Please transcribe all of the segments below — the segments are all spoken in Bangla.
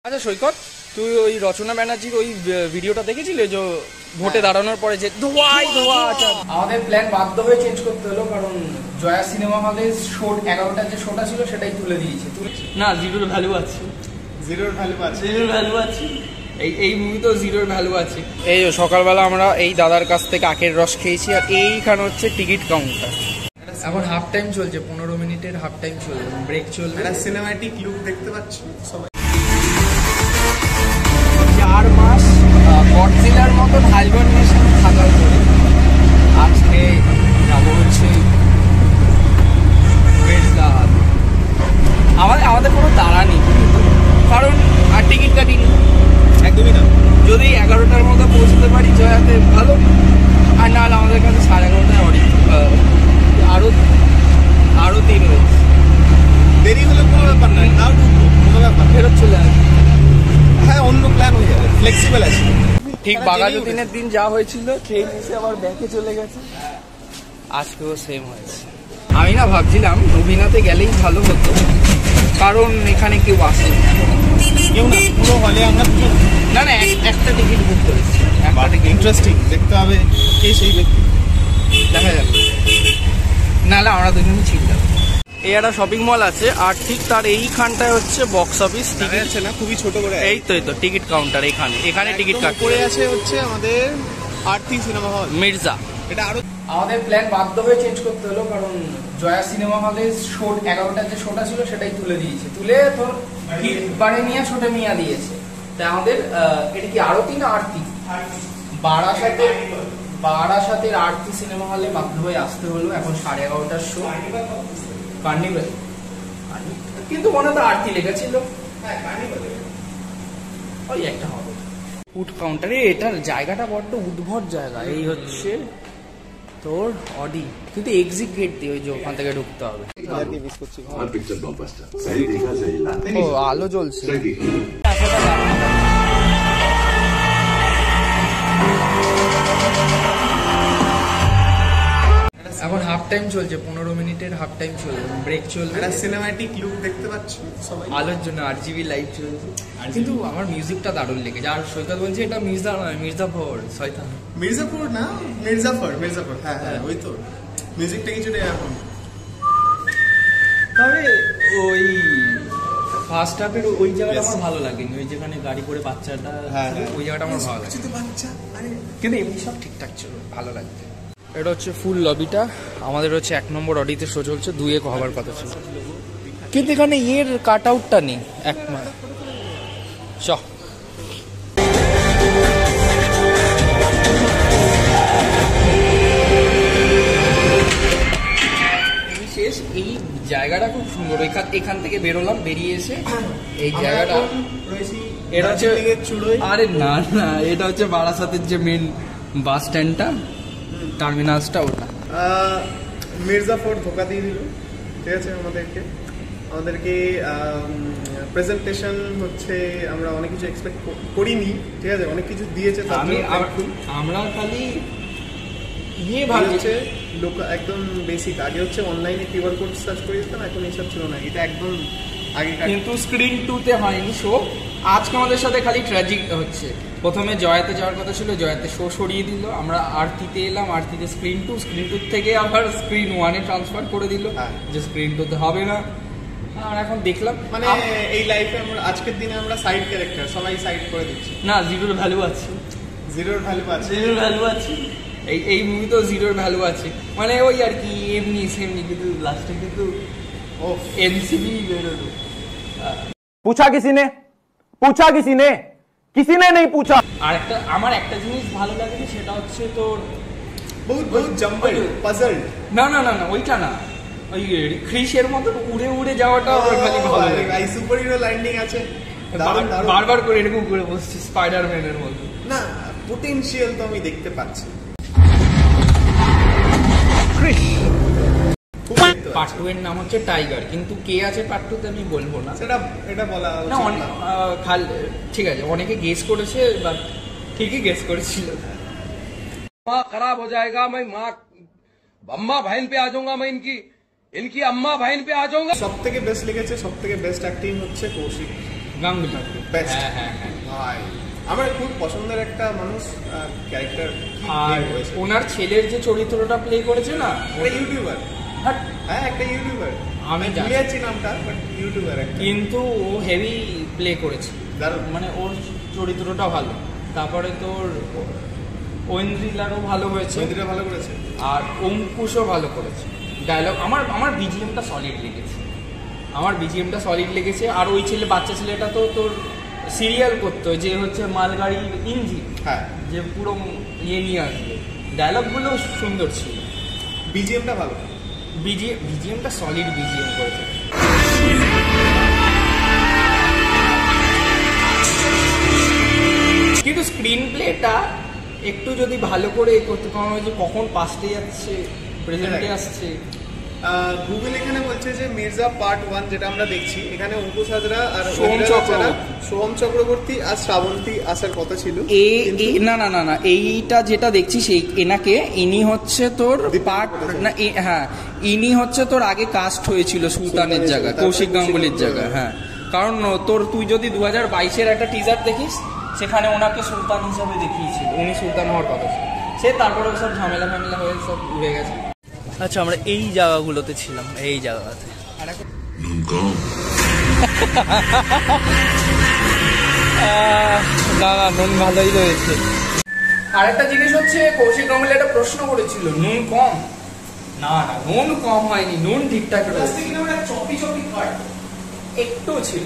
আচ্ছা সৈকত, তুই ওই রচনা ব্যানার্জির ওই ভিডিওটা দেখেছিলে যে ভোটে দাঁড়ানোর পরে যে ধোয়াই ধোয়া? আমাদের প্ল্যান বাধ্য হয়ে চেঞ্জ করতে হলো, কারণ জয়া সিনেমা হলে শো 11টার যে শোটা ছিল সেটাই তুলে দিয়েছে। না, জিরোর ভ্যালু আছে, জিরোর ভ্যালু আছে। এই মুভি তো জিরোর ভ্যালু আছে। এই সকালবেলা আমরা এই দাদার কাছ থেকে আখের রস খেয়েছি, আর এইখানে হচ্ছে টিকিট কাউন্টার। এখন হাফ টাইম চলছে, 15 মিনিটের হাফ টাইম চলবে, ব্রেক চলবে। সিনেমাটিক লুক দেখতে পাচ্ছ সবাই। 4 মাস গডজিলার মতন হাইবারনেশন থাকার পরে আজকে যাবো হচ্ছে আমাদের কোনো তাড়া নেই, কারণ আর টিকিট কাটিনি একদমই না। যদি 11টার মধ্যে পৌঁছতে পারি জয়াতে ভালো, আর নাহলে আমাদের কাছে 11:30টায় আরও 3 রয়েছে। দেরি হলে কোনো ব্যাপার নাই, তাও কোনো ব্যাপার, ফেরত চলে আসবে। হ্যাঁ, অন্য প্ল্যান হয়ে যাবে, ফ্লেক্সিবল আছে। ঠিক বাঘাযতীনের দিন যা হয়েছিল, ট্রেন এসে আবার ব্যাকে চলে গেছে, আজকেও সেম হয়েছে। আমি না ভাবছিলাম রবীনাতে গেলেই ভালো হতো, কারণ এখানে কেউ আসে কেউ না, পুরো হলে আমরা না একটা টিকিট বুক করেছি। ইন্টারেস্টিং দেখতে হবে কে সেই ব্যক্তি, দেখা যাবে, নাহলে আমরা দুজনই ছিল। এই একটা শপিং মল আছে, আর ঠিক তার এইখানটায় হচ্ছে বক্স অফিস। দেখা যাচ্ছে না, খুবই ছোট করে। এই তো টিকিট কাউন্টার, এখানে টিকিট কাট করে আছে হচ্ছে আমাদের আরতি সিনেমা হল মির্জা। এটা আরো আমাদের প্ল্যান বাধ্য হয়ে চেঞ্জ করতে হলো, কারণ জয়া সিনেমা হলে শো 11টার যে শোটা ছিল সেটাই তুলে দিয়েছে। তুলে তোর বাড়ি নিয়ে ছোটে মিয়া দিয়েছে। তাই আমাদের এটা কি আরতি না আরতি, বারাসাতের আরতি সিনেমা হলে বাধ্য হয়ে আসতে হলো। এখন 11:30টার শো, কার্নিভাল, কিন্তু মনে তো আরতি লেগেছিল। ওই একটা হবে ফুড কাউন্টারে। এটার জায়গাটা বড্ড উদ্ভট জায়গা। এই হচ্ছে তোর অডি, কিন্তু এক্সিট গেট দিয়ে ওই যে ওখান থেকে ঢুকতে হবে। ও আলো জ্বলছে। এখন হাফ টাইম চলছে, 15 মিনিটের হাফ টাইম চলবে, ব্রেক চলবে। সিনেমাটিক লুক দেখতে পাচ্ছ সবাই। আলোর জন্য RGB লাইট চলছে, কিন্তু আমার মিউজিকটা দারুণ লেগেছে। আর সৈকত বলছে এটা মির্জাফর শয়তান। মির্জাপুর না, মির্জাফর। হ্যাঁ হ্যাঁ, ওই তো মিউজিকটা কিছুটা এরকম। তবে ওই ফার্স্ট হাফের ওই জায়গাটা আমার ভালো লাগেনি, ওই যেখানে গাড়ি করে বাচ্চাটা, ওই জায়গাটা আমার ভালো লাগে। কিন্তু এমনি সব ঠিকঠাক ছিল, ভালো লাগছে। এটা হচ্ছে ফুল লবিটা। আমাদের হচ্ছে 1 নম্বর অডিতে শো চলছে, 2 হবার কথা ছিল, কিন্তু এখানে এর কাট আউটটা নেই। শেষ। এই জায়গাটা খুব সুন্দর। এখান থেকে বেরোলাম, বেরিয়ে এসে এই জায়গাটা, এটা হচ্ছে আরে না, এটা হচ্ছে বারাসাতের যে মেন বাস স্ট্যান্ডটা, টার্মিনালসটা, ওটা। মির্জাফর ধোকা দিয়ে দিল, ঠিক আছে। আমাদেরকে প্রেজেন্টেশন হচ্ছে, আমরা অনেক কিছু এক্সপেক্ট করিনি, ঠিক আছে। অনেক কিছু দিয়েছে, আমরা খালি ভাবছে একদম বেসিক। আগে হচ্ছে অনলাইনে কিউআর কোড সার্চ করে দিতাম, এখন এইসব ছিল না। এটা একদম আগে, কিন্তু স্ক্রিন 2তে হয়নি শো। আজকে আমাদের সাথে খালি ট্র্যাজিক হচ্ছে। প্রথমে জয়াতে যাওয়ার কথা ছিল, জয়াতে শো সরিয়ে দিল। আমরা আরতিতে এলাম, আরতিতে স্ক্রিন 2 থেকে আবার স্ক্রিন 1-এ ট্রান্সফার করে দিল, যে স্ক্রিন 2তে হবে না। আর এখন দেখলাম মানে এই লাইফে আমরা আজকের দিনে আমরা সাইড ক্যারেক্টার, সবাই সাইড করে দিচ্ছি। না, জিরোর ভ্যালু আছে, জিরোর ভ্যালু আছে। এই মুভি তো জিরোর ভ্যালু আছে, মানে ওই আর কি এমনি সেমনি, কিন্তু লাস্টে কিন্তু এনসিবি বেরোলো। पूछा किसी ने किसी ने नहीं पूछा। আর আমার একটা জিনিস ভালো লাগে, সেটা হচ্ছে তোর বহুত জাম্বল পাজল। না ওইটা না, ওই ক্রিসের মতো উড়ে উড়ে যাওয়াটা খালি ভালো লাগে। ভাই সুপার হিরো ল্যান্ডিং আছে, বারবার করে এরকম করে বসছে স্পাইডারম্যানের মতো। না, পটেনশিয়াল তো আমি দেখতে পাচ্ছি। পার্ট 2 এর নাম হচ্ছে টাইগার, কিন্তু কে আছে পার্ট 2 তে আমি বলবো না, এটা বলা না। ঠিক আছে, অনেকে গেস করেছে, বাট ঠিকই গেস করেছিল। माँ खराब हो जाएगा, मैं माँ अम्मा बहन पे आ जाऊंगा, मैं इनकी अम्मा बहन पे आ जाऊंगा। সব থেকে বেস্ট লেগেছে, সব থেকে বেস্ট অ্যাক্টিং হচ্ছে কৌশিক। গাঙ্গুলি Best. হ্যাঁ হ্যাঁ হ্যাঁ। ভাই আমার খুব পছন্দের একটা মানুষ ক্যারেক্টার। আর ওনার ছেলের যে চরিত্রটা প্লে করেছে না, একটা ইউটিউবার। হাট, হ্যাঁ একটা ইউটিউবার, আমি জানি। ভুলে যাচ্ছি নামটা, বাট ইউটিউবার একটা। কিন্তু ও হেভি প্লে করেছে, দারুণ। মানে ওর চরিত্রটা ভালো। তারপরে তোর ঐন্দ্রিলারও ভালো হয়েছে, চরিত্রটা ভালো করেছে। আর অঙ্কুশও ভালো করেছে। ডায়লগ আমার বিজিএমটা সলিড লেগেছে, আর ওই বাচ্চা ছেলেটা তো তোর সিরিয়াল করতো, যে হচ্ছে মালগাড়ির ইঞ্জিন, হ্যাঁ যে পুরো ইয়ে নিয়ে আসবে। ডায়লগগুলো সুন্দর ছিল, বিজিএমটা ভালো। বিজিএমটা সলিড বিজিএম করেছে। কিন্তু স্ক্রিন প্লেটা একটু যদি ভালো করে করতে পারো, যে কখন পাস্টে যাচ্ছে প্রেজেন্টে আসছে। গুগল এখানে বলছে যে মির্জা পার্ট 1 যেটা আমরা দেখছি, এখানে অঙ্কুশ হাজরা আর সোহম চক্রবর্তী আর শ্রাবন্তী আসার কথা ছিল। না এইটা যেটা দেখছি সেই এনাকে, ইনি হচ্ছে তোর পার্ট না, হ্যাঁ ইনি হচ্ছে তোর আগে কাস্ট হয়েছিল সুলতানের জায়গা, কৌশিক গাঙ্গুলির জায়গা। হ্যাঁ, কারণ তোর তুই যদি 2022-এর একটা টিজার দেখিস, সেখানে ওনাকে সুলতান হিসাবে দেখিয়েছিল, উনি সুলতান হওয়ার কথা ছিল। সে তারপরে সব ঝামেলা হয়ে সব উড়ে গেছে। আচ্ছা, আমরা এই জায়গাগুলোতে ছিলাম, এই জায়গাতে। না নুন ভালোই রয়েছে। আরেকটা জিনিস হচ্ছে, কৌশিক গাঙ্গুলি একটা প্রশ্ন করেছিল, নুন কম? না নুন কম হয়নি, নুন ঠিকঠাক রয়েছে। একটু ছিল।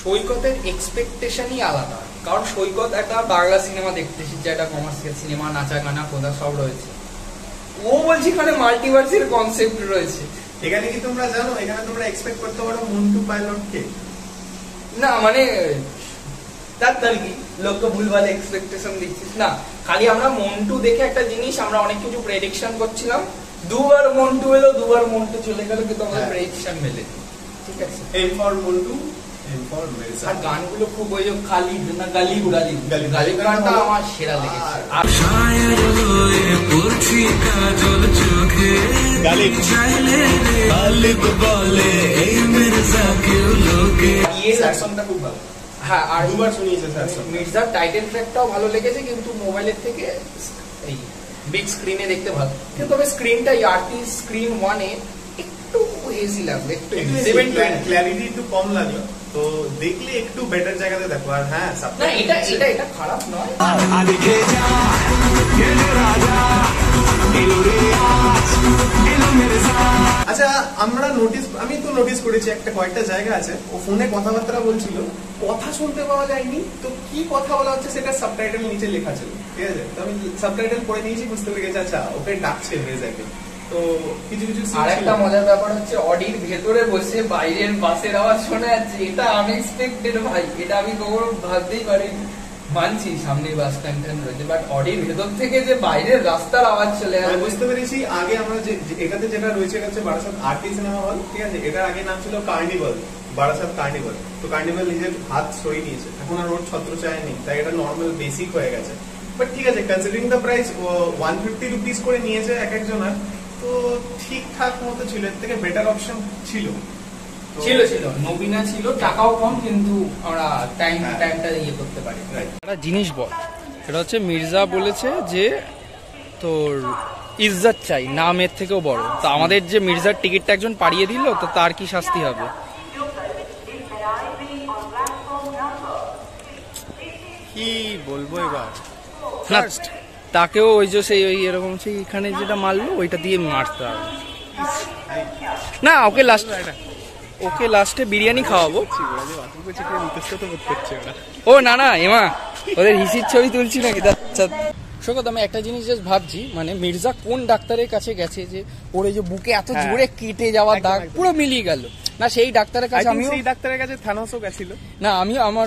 সৈকতের এক্সপেকটেশনই আলাদা, কারণ সৈকত একটা বাংলা সিনেমা দেখতে এসেছে, একটা কমার্শিয়াল সিনেমা, নাচা গানা কোথা সব রয়েছে। ও বলছি এখানে মাল্টিভার্সের কনসেপ্ট রয়েছে। এখানে কি তোমরা জানো, এখানে তোমরা এক্সপেক্ট করতে পারো মন্টু পাইলটকে? না মানে তার কি লোক তো ভুলভাল এক্সপেকটেশন দিচ্ছিস না। খালি আমরা মন্টু দেখে একটা জিনিস, আমরা অনেক কিছু প্রেডিকশন করছিলাম, দুবার মন্টু এলো, দুবার মন্টু চলে গেল, কিন্তু আমাদের প্রেডিকশন মেলে। ঠিক আছে, M for Montu, M for Mirza. আর গানগুলো খুব ওই যে খালি না, গালিব গানটা আমার সেরা লেগেছে। আর খুব ভালো। হ্যাঁ, আর দুবার শুনিয়েছে স্যার। মির্জার টাইটেল ট্র্যাকটাও ভালো লেগেছে, কিন্তু মোবাইলের থেকে এই বিগ স্ক্রিনে দেখতে ভালো। কিন্তু তবে স্ক্রিনটা আর্টিস্ট স্ক্রিন 1-এ একটু হেজি লাগবে, একটু ক্ল্যারিটি একটু কম লাগলো, তো দেখলে একটু বেটার জায়গাতে দেখো। আর হ্যাঁ, না এটা খারাপ নয়। আচ্ছা, আমি তো নোটিস করেছি একটা কয়েকটা জায়গা আছে, ও ফোনে কথাবার্তা বলছিল, কথা শুনতে পাওয়া যায়নি, তো কি কথা বলা হচ্ছে সেটা সাবটাইটেল নিচে লেখা ছিল। ঠিক আছে, তো আমি সাবটাইটেল পড়ে নিয়েছি, বুঝতে পেরে গেছি আচ্ছা ওকে ডাকছে মির্জাকে। তো কিছু আর একটা মজার ব্যাপার হচ্ছে, অডির ভেতরে বসে বাইরের বাসের আওয়াজ শোনা যাচ্ছে। এটা আনএক্সপেক্টেড ভাই, এটা আমি কখনো ভাবতেই পারিনি। মানছি সামনে বাস স্ট্যান্ড রয়েছে, বাট অডির ভেতর থেকে যে বাইরের রাস্তার আওয়াজ চলে আসে। বুঝতে পেরেছি। আগে আমরা এটাতে যেটা রয়েছে, এটা হচ্ছে বারাসাত আরটি সিনেমা হল। ঠিক আছে, এটার আগে নাম ছিল কার্নিভাল, বারাসাত কার্নিভাল। তো কার্নিভাল নিজের হাত সরিয়ে নিয়েছে, এখন আর ওর ছত্রছায়া নেই, তাই এটা নর্মাল বেসিক হয়ে গেছে। বাট ঠিক আছে, কনসিডারিং দ্য প্রাইস 150 রুপিস করে নিয়েছে এক একজনের, তো ঠিকঠাক মতো ছিল, এর থেকে বেটার অপশন ছিল। নবীনা ছিল, টাকাও কম, কিন্তু আমরা টাইমটা ইয়ে করতে পারি। একটা জিনিস বল, সেটা হচ্ছে মির্জা বলেছে যে তোর ইজ্জত চাই, নামের থেকেও বড়। তো আমাদের যে মির্জার টিকিটটা একজন পাড়িয়ে দিল, তো তার কি শাস্তি হবে? কি বলবো এবার? না, তাকেও ওই যে সেই ওই এরকম সেই এখানে যেটা মারলো ওইটা দিয়ে মারতে হবে না। ওকে লাস্টে বিরিয়ানি খাওয়াবো। ও না এমা, ওদের হিসির ছবি তুলছি নাকি? আচ্ছা সৈকত, আমি একটা জিনিস জাস্ট ভাবছি, মানে মির্জা কোন ডাক্তারের কাছে গেছে যে ওর এই যে বুকে এত জোরে কেটে যাওয়ার দাগ পুরো মিলিয়ে গেল না? সেই ডাক্তারের কাছে ডাক্তারের কাছে থানোসও গেছিল না। আমি আমার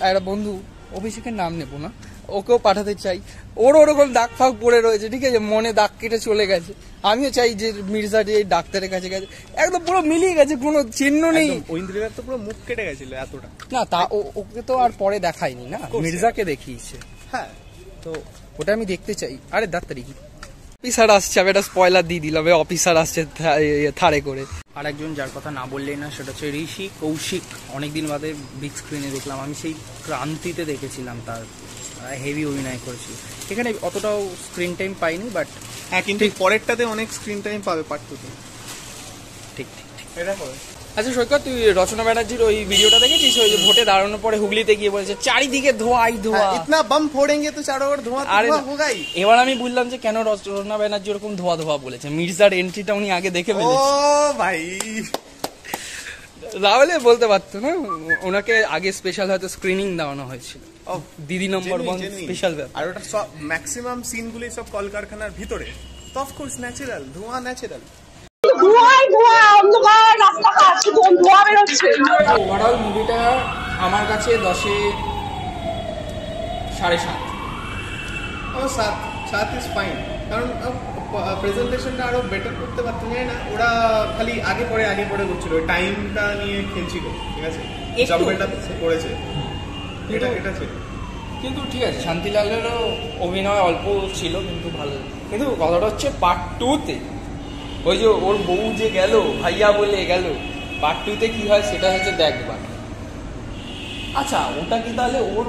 একটা বন্ধু, অভিষেকের নাম নেবো না, ওকেও পাঠাতে চাই। ওর ওরকম দাগ ফাগ পড়ে রয়েছে, ঠিক আছে, মনে দাগ কেটে চলে গেছে। আমিও চাই যে মির্জা যে ডাক্তারের কাছে গেছে একদম পুরো মিলিয়ে গেছে, কোনো চিহ্ন নেই। ঐন্দ্রিলার তো পুরো মুখ কেটে গেছিল এতটা। না তা ওকে তো আর পরে দেখায়নি না, মির্জাকে দেখিয়েছে। হ্যাঁ, তো ওটা আমি দেখতে চাই। আরে ডাক্তারি কি অফিসার আসছে, আমি একটা স্পয়লার দিয়ে দিলাম, অফিসার আসছে থারে করে। আর একজন যার কথা না বললেই না, সেটা হচ্ছে ঋষি কৌশিক। অনেকদিন বাদে বিগ স্ক্রিনে দেখলাম, আমি সেই ক্রান্তিতে দেখেছিলাম, তার হেভি অভিনয় করেছিল। এখানে অতটাও স্ক্রিন টাইম পাইনি, বাট হ্যাঁ কিন্তু পরেরটাতে অনেক স্ক্রিন টাইম পাবে পার্ট 2 তে। ঠিক ঠিক ঠিক। এটা হবে। আচ্ছা সৈকত, তুই রচনা ব্যানার্জির ওই ভিডিওটা দেখেছিস? ওই যে ভোটে দাঁড়ানোর পরে হুগলিতে গিয়ে বলেছে চারিদিকে ধোঁয়াই ধোঁয়া, ইতনা বম ফোড়েঙ্গে তো চারো ওর ধোঁয়া আরে ধোঁয়া হোগাই। এবার আমি বুঝলাম যে কেন রচনা ব্যানার্জি ওরকম ধোয়া ধোয়া বলেছে। মির্জার এন্ট্রিটা উনি আগে দেখে ও ফেলেছে, ভাই তাহলে বলতে পারতো না। ওনাকে আগে স্পেশাল হয়তো স্ক্রিনিং দেওয়ানো হয়েছিল, দিদি নম্বর 1 স্পেশাল। আর ওটা সব ম্যাক্সিমাম সিনগুলি সব কলকারখানার ভিতরে, তো অফ কোর্স ন্যাচারাল, ধোঁয়া ন্যাচারাল। ধোঁয়ায় ধোঁয়া, অন্ধকার রাস্তাঘাট শুধু ধোঁয়া বেরোচ্ছে। ওভারঅল মুভিটা আমার কাছে 10-এ 7.5। আমার 7 ইজ ফাইন, কারণ প্রেজেন্টেশনটা আরো বেটার করতে পারতো না। ওরা খালি আগে পরে করছিল, টাইমটা নিয়ে খেলছিল, ঠিক আছে, একটু। জাম্পটা করেছে, এটা ছিল। কিন্তু ঠিক আছে, শান্তিলালেরও অভিনয় অল্প ছিল কিন্তু ভালো। কিন্তু কথাটা হচ্ছে পার্ট 2-তে ওই যে ওর বউ যে গেল, ভাইয়া বলে গেল, পার্ট 2-তে কি হয় সেটা হচ্ছে দেখবার। আচ্ছা ওটা কি তাহলে ওর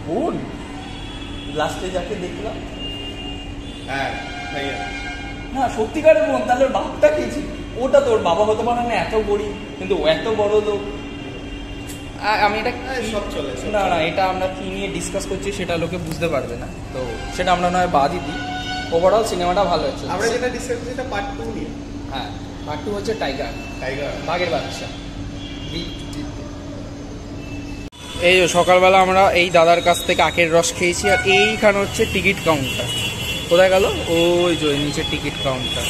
বোন লাস্টে যাকে দেখলাম? হ্যাঁ ভাইয়া, না সত্যিকারের বোন, তাহলে ওর বাপটা কি ছিল? ওটা তো ওর বাবা হতে পারে না, এত গরিব, কিন্তু ও এত বড় লোক। আমি এটা সব চলে। না না, এটা আমরা কি নিয়ে ডিসকাস করছি সেটা লোকে বুঝতে পারবে না, তো সেটা আমরা নয় বাদই দিই। ওভারঅল সিনেমাটা ভালো হচ্ছে। আমরা যেটা ডিসকাস করছি এটা পার্ট 2 নিয়ে। হ্যাঁ, পার্ট 2 হচ্ছে টাইগার, বাঘের বাচ্চা। এই সকালবেলা আমরা এই দাদার কাছ থেকে আখের রস খেয়েছি, আর এইখানে হচ্ছে টিকিট কাউন্টার। কোথায় গেল? ওই যে নিচে টিকিট কাউন্টার।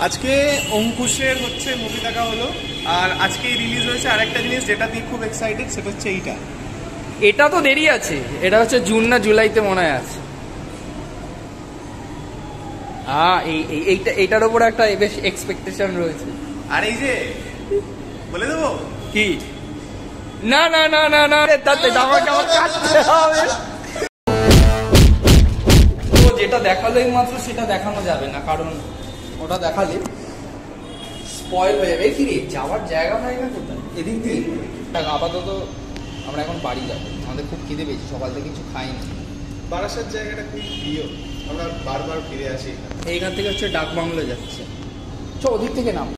আজকে অঙ্কুশের হচ্ছে মুভি দেখা হলো, আর আজকে রিলিজ হয়েছে আরেকটা জিনিস যেটা দিয়ে খুব এক্সাইটেড, সেটা হচ্ছে এইটা। এটা তো দেরি আছে, এটা হচ্ছে জুন না জুলাইতে মনে হয় আছে। এইটার উপর একটা বেশ এক্সপেকটেশন রয়েছে। আর এই যে বলে দেবো কি? না না না না না, তাতে আমাকে আবার কাটতে হবে। তো যেটা দেখালো মাত্র সেটা দেখানো যাবে না, কারণ ওটা দেখালে স্পয়েল হয়ে যাবে। কি রে, যাওয়ার জায়গা হয় না কোথায়? এদিক দিয়ে আপাতত আমরা এখন বাড়ি যাবো, আমাদের খুব খিদে পেয়েছি, সকাল থেকে কিছু খাইনি। বারাসাত জায়গাটা খুব প্রিয়, আমরা বারবার ফিরে আসি। এইখান থেকে হচ্ছে ডাক বাংলো যাচ্ছে, ওদিক থেকে নাম।